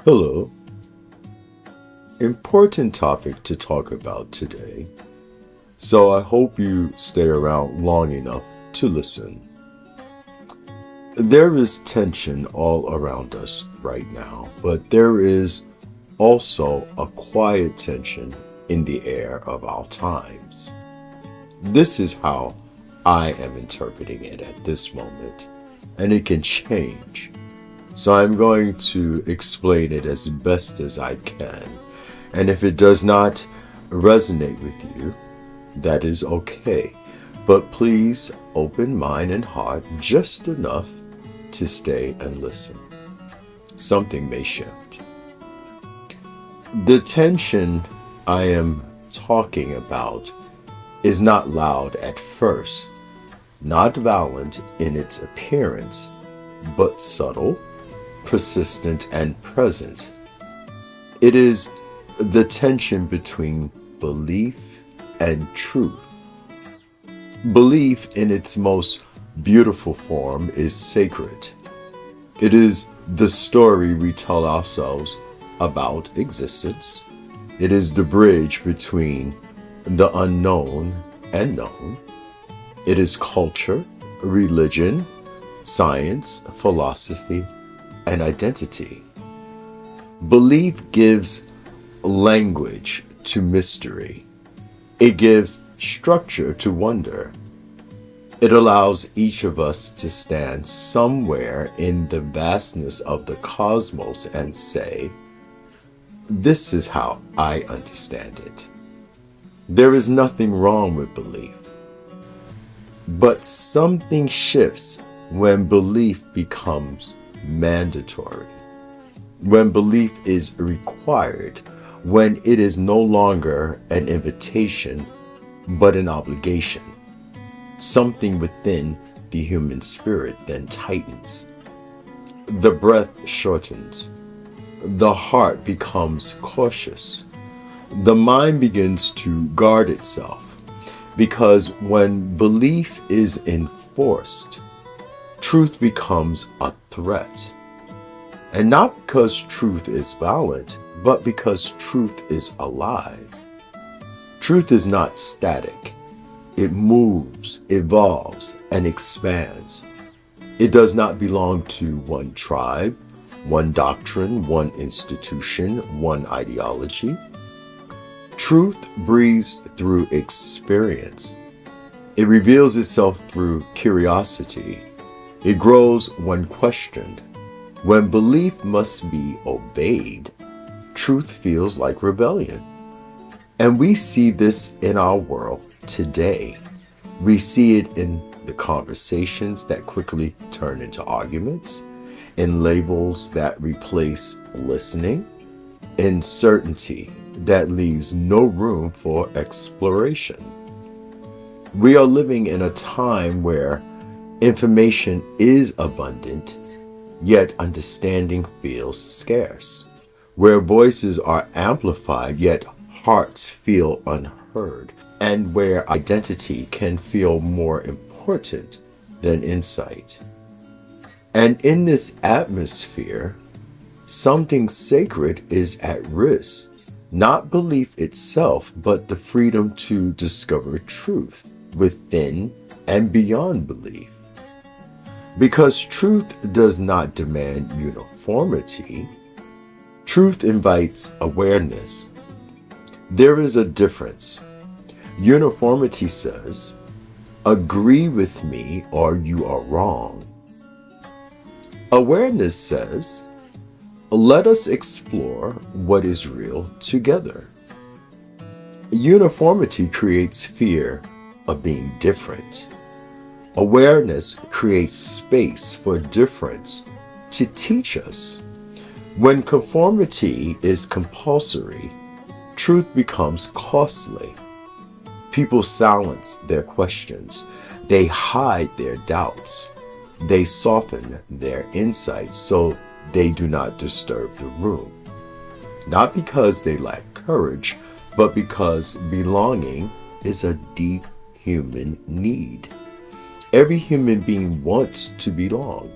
Hello. Important topic to talk about today. So I hope you stay around long enough to listen. There is tension all around us right now, but there is also a quiet tension in the air of our times. This is how I am interpreting it at this moment, and it can change. So I'm going to explain it as best as I can. And if it does not resonate with you, that is okay. But please open mind and heart just enough to stay and listen. Something may shift. The tension I am talking about is not loud at first, not violent in its appearance, but subtle, persistent, and present. It is the tension between belief and truth. Belief in its most beautiful form is sacred. It is the story we tell ourselves about existence. It is the bridge between the unknown and known. It is culture, religion, science, philosophy, and identity. Belief gives language to mystery. It gives structure to wonder. It allows each of us to stand somewhere in the vastness of the cosmos and say, "This is how I understand it." There is nothing wrong with belief. But something shifts when belief becomes mandatory, when belief is required, when it is no longer an invitation but an obligation. Something within the human spirit then tightens. The breath shortens. The heart becomes cautious. The mind begins to guard itself, because when belief is enforced, truth becomes a threat. And not because truth is violent, but because truth is alive. Truth is not static. It moves, evolves, and expands. It does not belong to one tribe, one doctrine, one institution, one ideology. Truth breathes through experience. It reveals itself through curiosity. It grows when questioned. When belief must be obeyed, truth feels like rebellion. And we see this in our world today. We see it in the conversations that quickly turn into arguments, in labels that replace listening, in certainty that leaves no room for exploration. We are living in a time where information is abundant, yet understanding feels scarce, where voices are amplified, yet hearts feel unheard, and where identity can feel more important than insight. And in this atmosphere, something sacred is at risk, not belief itself, but the freedom to discover truth within and beyond belief. Because truth does not demand uniformity, truth invites awareness. There is a difference. Uniformity says, "Agree with me or you are wrong." Awareness says, "Let us explore what is real together." Uniformity creates fear of being different. Awareness creates space for difference to teach us. When conformity is compulsory, truth becomes costly. People silence their questions. They hide their doubts. They soften their insights so they do not disturb the room. Not because they lack courage, but because belonging is a deep human need. Every human being wants to belong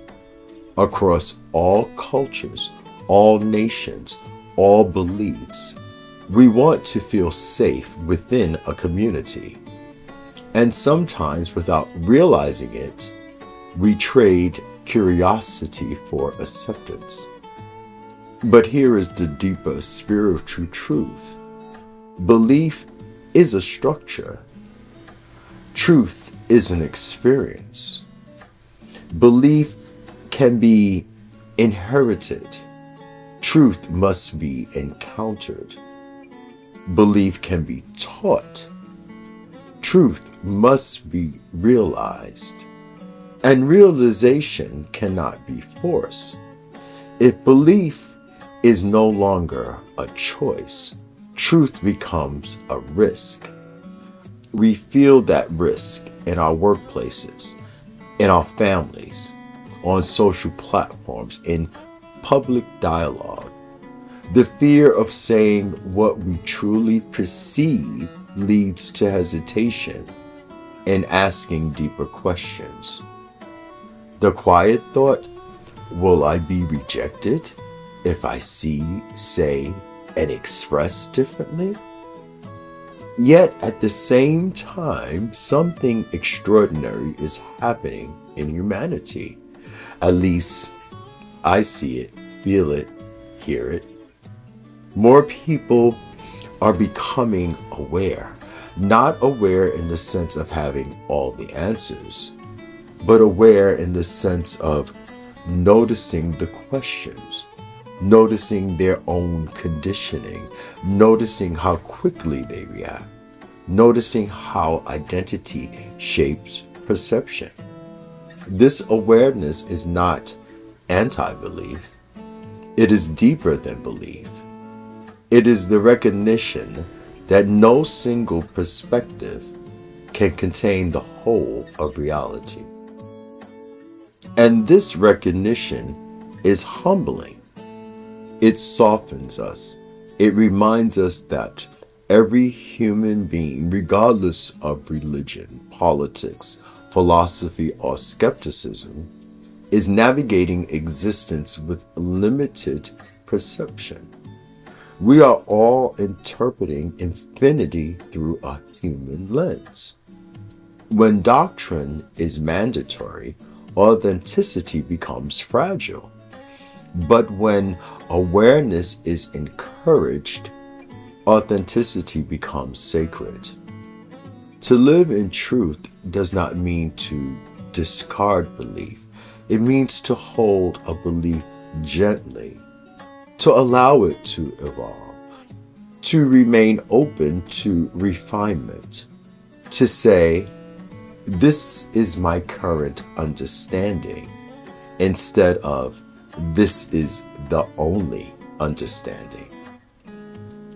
across all cultures, all nations, all beliefs. We want to feel safe within a community. And sometimes, without realizing it, we trade curiosity for acceptance. But here is the deeper spiritual truth. Belief is a structure. Truth is an experience. Belief can be inherited. Truth must be encountered. Belief can be taught. Truth must be realized. And realization cannot be forced. If belief is no longer a choice, truth becomes a risk. We feel that risk in our workplaces, in our families, on social platforms, in public dialogue. The fear of saying what we truly perceive leads to hesitation and asking deeper questions. The quiet thought, will I be rejected if I see, say, and express differently? Yet at the same time, something extraordinary is happening in humanity. At least I see it, feel it, hear it. More people are becoming aware, not aware in the sense of having all the answers, but aware in the sense of noticing the questions, noticing their own conditioning, noticing how quickly they react, noticing how identity shapes perception. This awareness is not anti-belief. It is deeper than belief. It is the recognition that no single perspective can contain the whole of reality. And this recognition is humbling. It softens us. It reminds us that every human being, regardless of religion, politics, philosophy, or skepticism, is navigating existence with limited perception. We are all interpreting infinity through a human lens. When doctrine is mandatory, authenticity becomes fragile. But when awareness is encouraged, authenticity becomes sacred. To live in truth does not mean to discard belief. It means to hold a belief gently, to allow it to evolve, to remain open to refinement, to say, this is my current understanding, instead of this is the only understanding.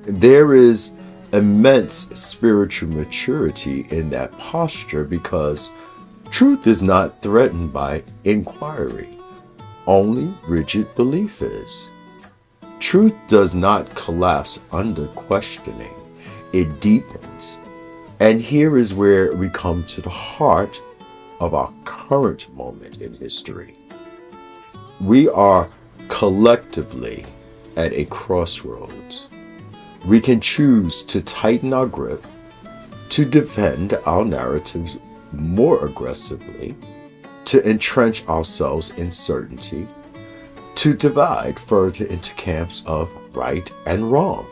There is immense spiritual maturity in that posture because truth is not threatened by inquiry. Only rigid belief is. Truth does not collapse under questioning. It deepens. And here is where we come to the heart of our current moment in history. We are collectively at a crossroads. We can choose to tighten our grip, to defend our narratives more aggressively, to entrench ourselves in certainty, to divide further into camps of right and wrong.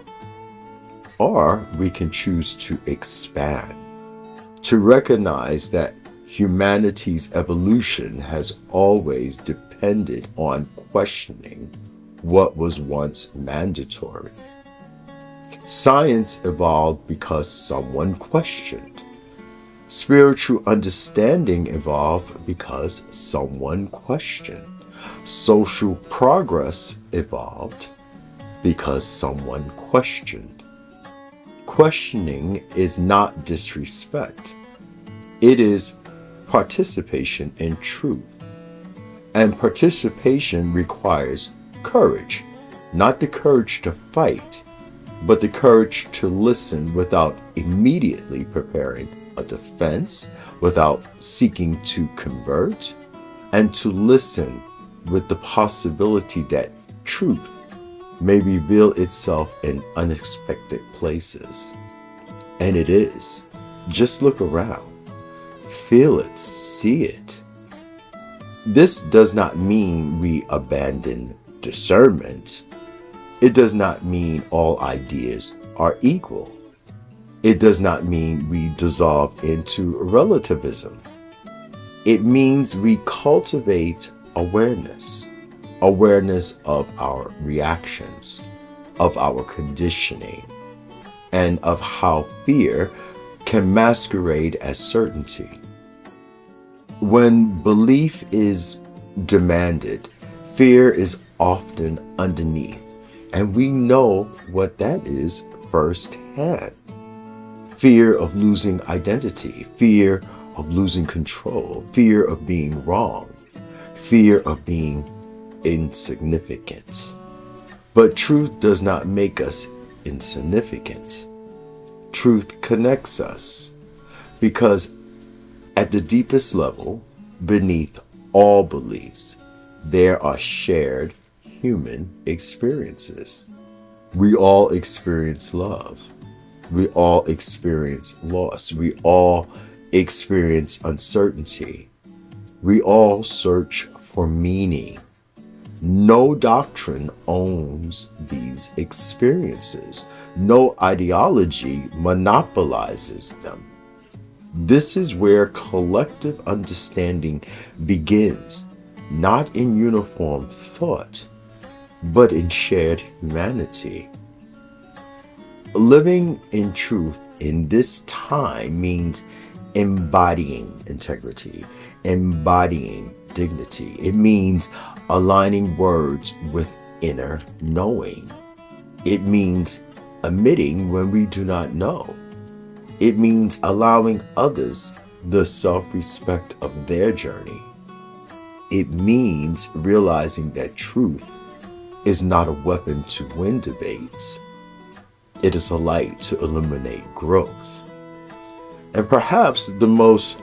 Or we can choose to expand, to recognize that humanity's evolution has always depended on questioning what was once mandatory. Science evolved because someone questioned. Spiritual understanding evolved because someone questioned. Social progress evolved because someone questioned. Questioning is not disrespect. It is participation in truth. And participation requires courage, not the courage to fight, but the courage to listen without immediately preparing a defense, without seeking to convert, and to listen with the possibility that truth may reveal itself in unexpected places. And it is. Just look around. Feel it. See it. This does not mean we abandon discernment. It does not mean all ideas are equal. It does not mean we dissolve into relativism. It means we cultivate awareness. Awareness of our reactions, of our conditioning, and of how fear can masquerade as certainty. When belief is demanded, fear is often underneath, and we know what that is firsthand. Fear of losing identity, fear of losing control, fear of being wrong, fear of being insignificant. But truth does not make us insignificant. Truth connects us because at the deepest level, beneath all beliefs, there are shared human experiences. We all experience love. We all experience loss. We all experience uncertainty. We all search for meaning. No doctrine owns these experiences. No ideology monopolizes them. This is where collective understanding begins, not in uniform thought, but in shared humanity. Living in truth in this time means embodying integrity, embodying dignity. It means aligning words with inner knowing. It means admitting when we do not know. It means allowing others the self-respect of their journey. It means realizing that truth is not a weapon to win debates. It is a light to illuminate growth. And perhaps the most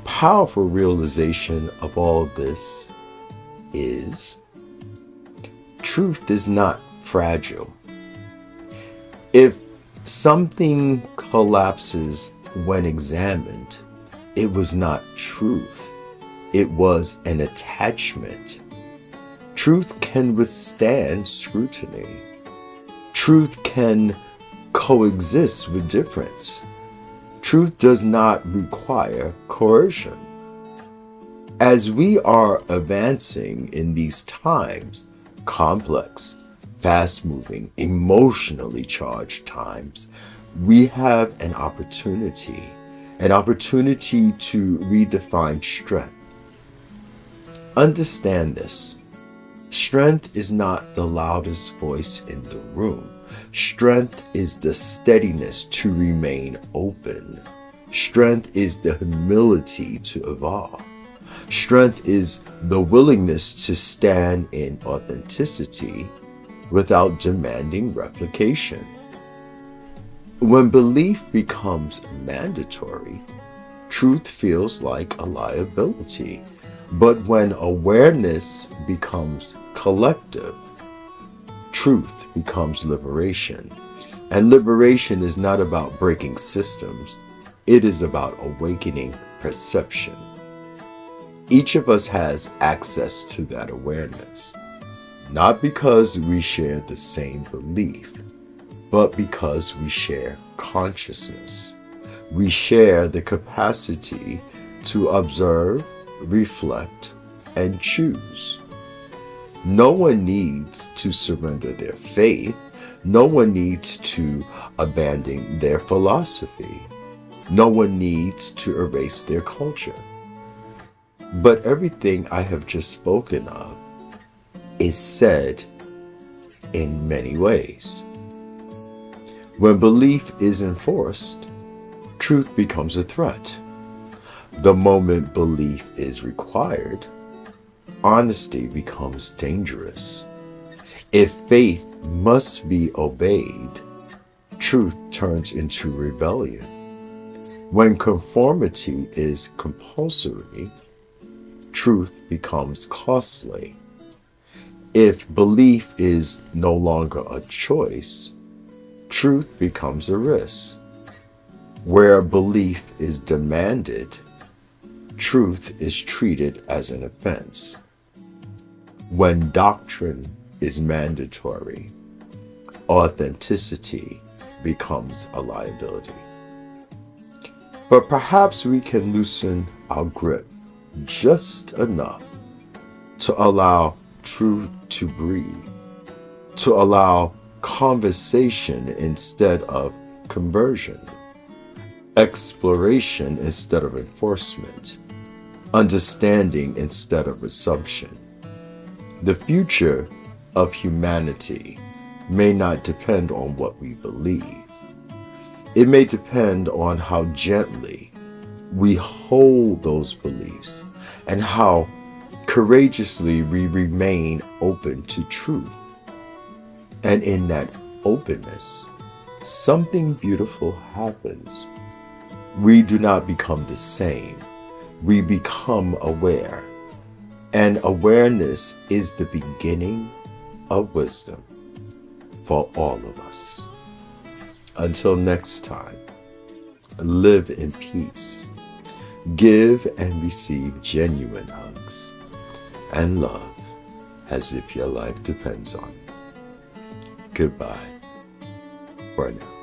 powerful realization of all this is truth is not fragile. If something collapses when examined, it was not truth. It was an attachment. Truth can withstand scrutiny. Truth can coexist with difference. Truth does not require coercion. As we are advancing in these times, complex, fast-moving, emotionally charged times, we have an opportunity to redefine strength. Understand this. Strength is not the loudest voice in the room. Strength is the steadiness to remain open. Strength is the humility to evolve. Strength is the willingness to stand in authenticity without demanding replication. When belief becomes mandatory, truth feels like a liability. But when awareness becomes collective, truth becomes liberation. And liberation is not about breaking systems. It is about awakening perception. Each of us has access to that awareness, not because we share the same belief, but because we share consciousness. We share the capacity to observe, reflect, and choose. No one needs to surrender their faith. No one needs to abandon their philosophy. No one needs to erase their culture. But everything I have just spoken of is said in many ways. When belief is enforced, truth becomes a threat. The moment belief is required, honesty becomes dangerous. If faith must be obeyed, truth turns into rebellion. When conformity is compulsory, truth becomes costly. If belief is no longer a choice, truth becomes a risk. Where belief is demanded, truth is treated as an offense. When doctrine is mandatory, authenticity becomes a liability. But perhaps we can loosen our grip just enough to allow truth to breathe, to allow conversation instead of conversion, exploration instead of enforcement, understanding instead of assumption. The future of humanity may not depend on what we believe. It may depend on how gently we hold those beliefs and how courageously we remain open to truth. And in that openness, something beautiful happens. We do not become the same. We become aware. And awareness is the beginning of wisdom for all of us. Until next time, live in peace. Give and receive genuine hugs and love as if your life depends on it. Goodbye for now.